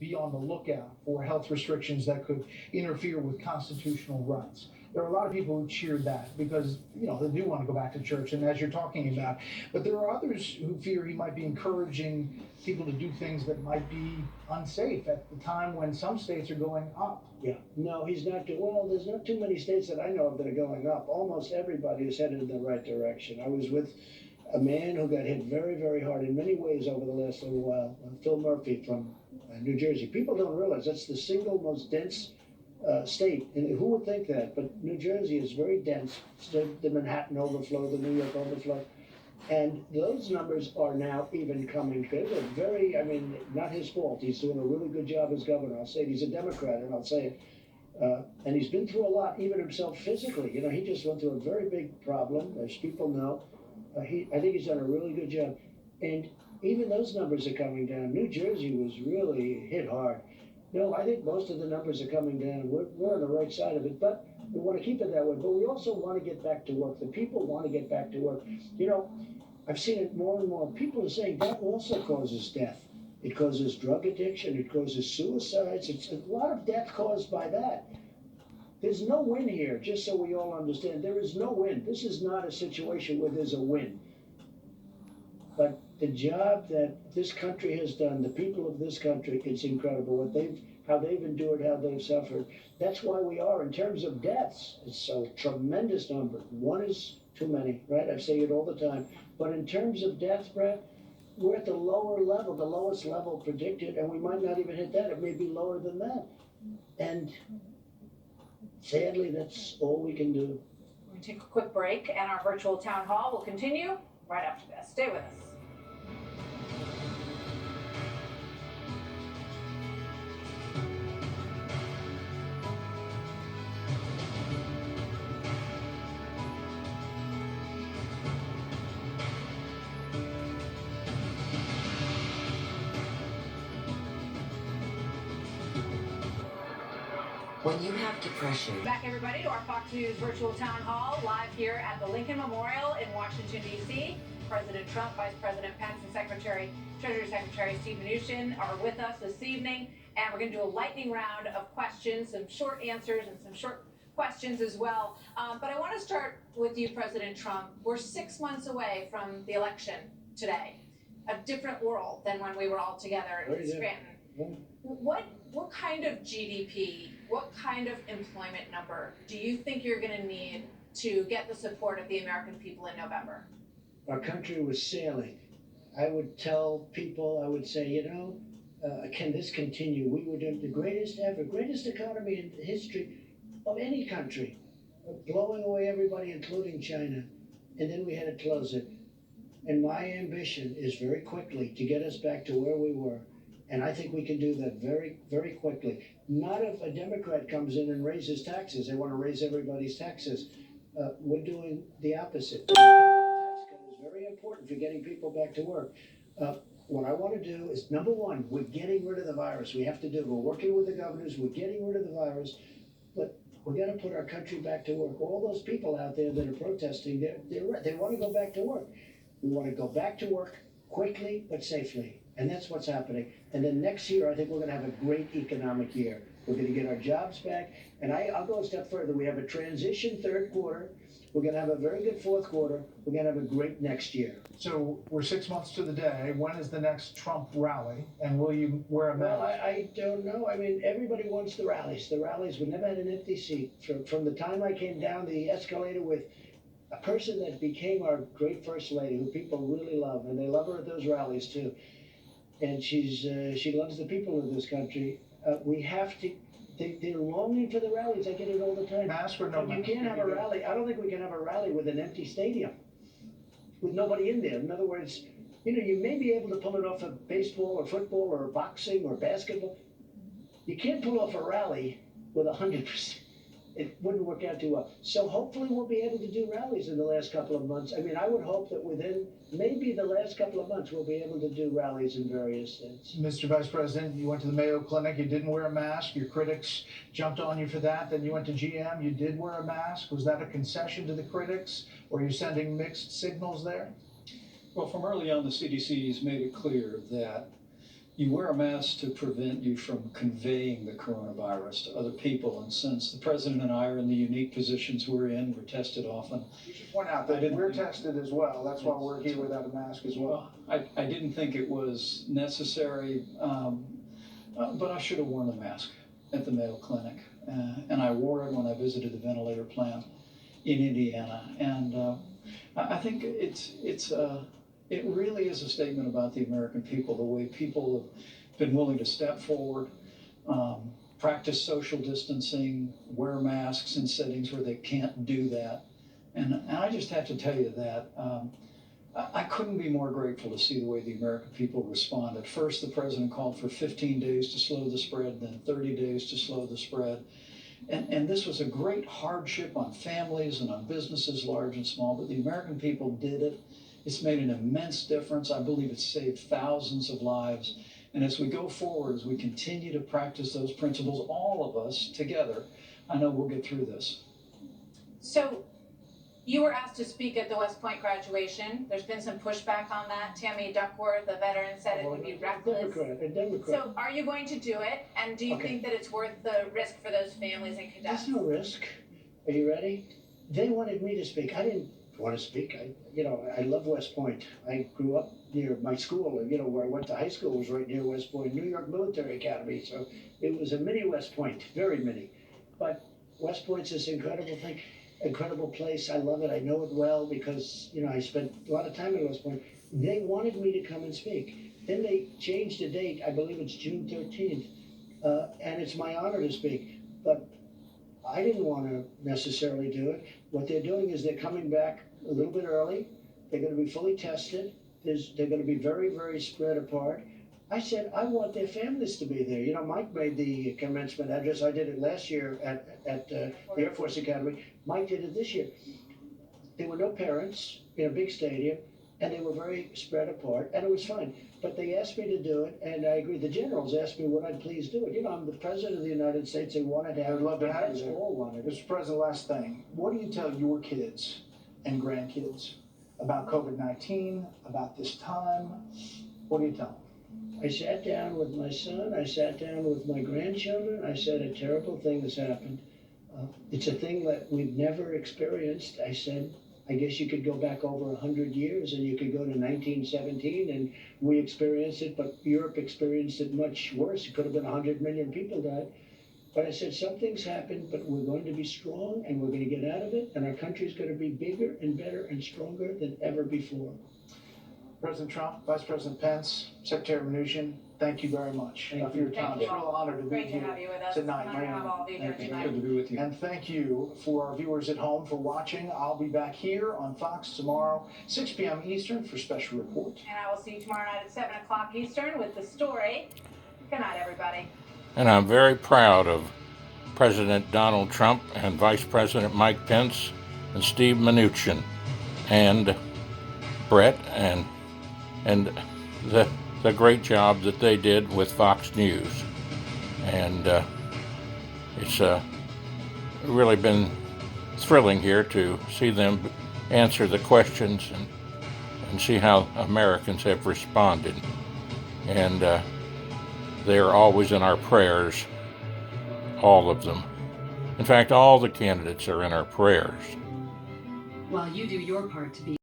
be on the lookout for health restrictions that could interfere with constitutional rights. There are a lot of people who cheer that because, you know, they do want to go back to church, and as you're talking about. But there are others who fear he might be encouraging people to do things that might be unsafe at the time when some states are going up. Yeah, no, he's not. Well, there's not too many states that I know of that are going up. Almost everybody is headed in the right direction. I was with a man who got hit very, very hard in many ways over the last little while, Phil Murphy from New Jersey. People don't realize that's the single most dense state, and who would think that? But New Jersey is very dense. The Manhattan overflow, the New York overflow, and those numbers are now even coming. They're very, I mean, not his fault. He's doing a really good job as governor. I'll say it. He's a Democrat, and I'll say it. And he's been through a lot, even himself physically. You know, he just went through a very big problem, as people know. I think he's done a really good job, and even those numbers are coming down. New Jersey was really hit hard. No, I think most of the numbers are coming down. We're on the right side of it, but we want to keep it that way. But we also want to get back to work. The people want to get back to work. You know, I've seen it more and more. People are saying that also causes death. It causes drug addiction. It causes suicides. It's a lot of death caused by that. There's no win here, just so we all understand. There is no win. This is not a situation where there's a win. But the job that this country has done, the people of this country, it's incredible how they've endured, how they've suffered. That's why we are, in terms of deaths, it's a tremendous number. One is too many, right? I say it all the time. But in terms of death, Brett, we're at the lower level, the lowest level predicted, and we might not even hit that. It may be lower than that. And sadly, that's all we can do. We'll take a quick break, and our virtual town hall will continue right after this. Stay with us. When you have depression. Back, everybody, to our Fox News virtual town hall, live here at the Lincoln Memorial in Washington, D.C. President Trump, Vice President Pence, and Treasury Secretary Steve Mnuchin are with us this evening, and we're going to do a lightning round of questions, some short answers and some short questions as well. But I want to start with you, President Trump. We're 6 months away from the election today, a different world than when we were all together in Scranton. What kind of GDP, what kind of employment number do you think you're going to need to get the support of the American people in November? Our country was sailing. I would tell people, I would say, you know, can this continue? We were the greatest ever, greatest economy in the history of any country, blowing away everybody, including China. And then we had to close it. And my ambition is very quickly to get us back to where we were. And I think we can do that very, very quickly. Not if a Democrat comes in and raises taxes. They want to raise everybody's taxes. We're doing the opposite. The tax cut is very important for getting people back to work. What I want to do is, number one, we're getting rid of the virus. We have to do it. We're working with the governors. We're getting rid of the virus. But we're going to put our country back to work. All those people out there that are protesting, they want to go back to work. We want to go back to work quickly but safely. And that's what's happening. And then next year, I think we're going to have a great economic year. We're going to get our jobs back. And I'll go a step further. We have a transition third quarter. We're going to have a very good fourth quarter. We're going to have a great next year. So we're 6 months to the day. When is the next Trump rally? And will you wear a mask? Well, I don't know. I mean, everybody wants the rallies. The rallies, we never had an empty seat. From the time I came down the escalator with a person that became our great first lady, who people really love, and they love her at those rallies too. And she loves the people of this country. We have to. They're longing for the rallies. I get it all the time. Mask or no mask? You can't have a rally. I don't think we can have a rally with an empty stadium, with nobody in there. In other words, you know, you may be able to pull it off of baseball or football or boxing or basketball. You can't pull off a rally with 100%. It wouldn't work out too well. So hopefully we'll be able to do rallies in the last couple of months. I mean, I would hope that within maybe the last couple of months, we'll be able to do rallies in various states. Mr. Vice President, you went to the Mayo Clinic, you didn't wear a mask, your critics jumped on you for that. Then you went to GM, you did wear a mask. Was that a concession to the critics, or are you sending mixed signals there? Well, from early on, the CDC has made it clear that you wear a mask to prevent you from conveying the coronavirus to other people. And since the president and I are in the unique positions we're in, we're tested often. We should point out that we're tested as well. That's why we're here without a mask as well. I didn't think it was necessary, but I should have worn the mask at the Mayo Clinic. And I wore it when I visited the ventilator plant in Indiana. And I think it really is a statement about the American people, the way people have been willing to step forward, practice social distancing, wear masks in settings where they can't do that. And I just have to tell you that I couldn't be more grateful to see the way the American people responded. First, the president called for 15 days to slow the spread, then 30 days to slow the spread. And this was a great hardship on families and on businesses, large and small, but the American people did it. It's made an immense difference. I believe it's saved thousands of lives. And as we go forward, as we continue to practice those principles, all of us together, I know we'll get through this. So you were asked to speak at the West Point graduation. There's been some pushback on that. Tammy Duckworth, a veteran, said it would be reckless. A Democrat. So are you going to do it? And do you think that it's worth the risk for those families and cadets? There's no risk. Are you ready? They wanted me to speak. I didn't want to speak. I love West Point. I grew up near my school, where I went to high school was right near West Point, New York Military Academy. So it was a mini West Point, very mini. But West Point's this incredible thing, incredible place. I love it. I know it well because, I spent a lot of time at West Point. They wanted me to come and speak. Then they changed the date. I believe it's June 13th. And it's my honor to speak. But I didn't want to necessarily do it. What they're doing is they're coming back a little bit early. They're going to be fully tested. They're going to be very, very spread apart. I said, I want their families to be there. Mike made the commencement address. I did it last year at the Air Force Academy. Mike did it this year. There were no parents in a big stadium, and they were very spread apart, and it was fine. But they asked me to do it, and I agreed. The generals asked me would I please do it. I'm the president of the United States. They wanted to have. I would love to have you there. All wanted. Mr. President, last thing. What do you tell your kids and grandkids about COVID-19, about this time? What do you tell them? I sat down with my son. I sat down with my grandchildren. I said a terrible thing has happened. It's a thing that we've never experienced. I said, I guess you could go back over 100 years and you could go to 1917 and we experienced it, but Europe experienced it much worse. It could have been 100 million people died. But I said, something's happened, but we're going to be strong and we're going to get out of it, and our country's going to be bigger and better and stronger than ever before. President Trump, Vice President Pence, Secretary Mnuchin, thank you very much for your time. It's a real honor to be Great to here have you with us. tonight. Honor to have all of you here tonight. Good to be with you. And thank you for our viewers at home for watching. I'll be back here on Fox tomorrow, 6 p.m. Eastern for Special Report. And I will see you tomorrow night at 7 o'clock Eastern with The Story. Good night, everybody. And I'm very proud of President Donald Trump and Vice President Mike Pence and Steve Mnuchin and Brett and the great job that they did with Fox News. And it's really been thrilling here to see them answer the questions and see how Americans have responded. And they are always in our prayers, all of them. In fact, all the candidates are in our prayers. While you do your part to be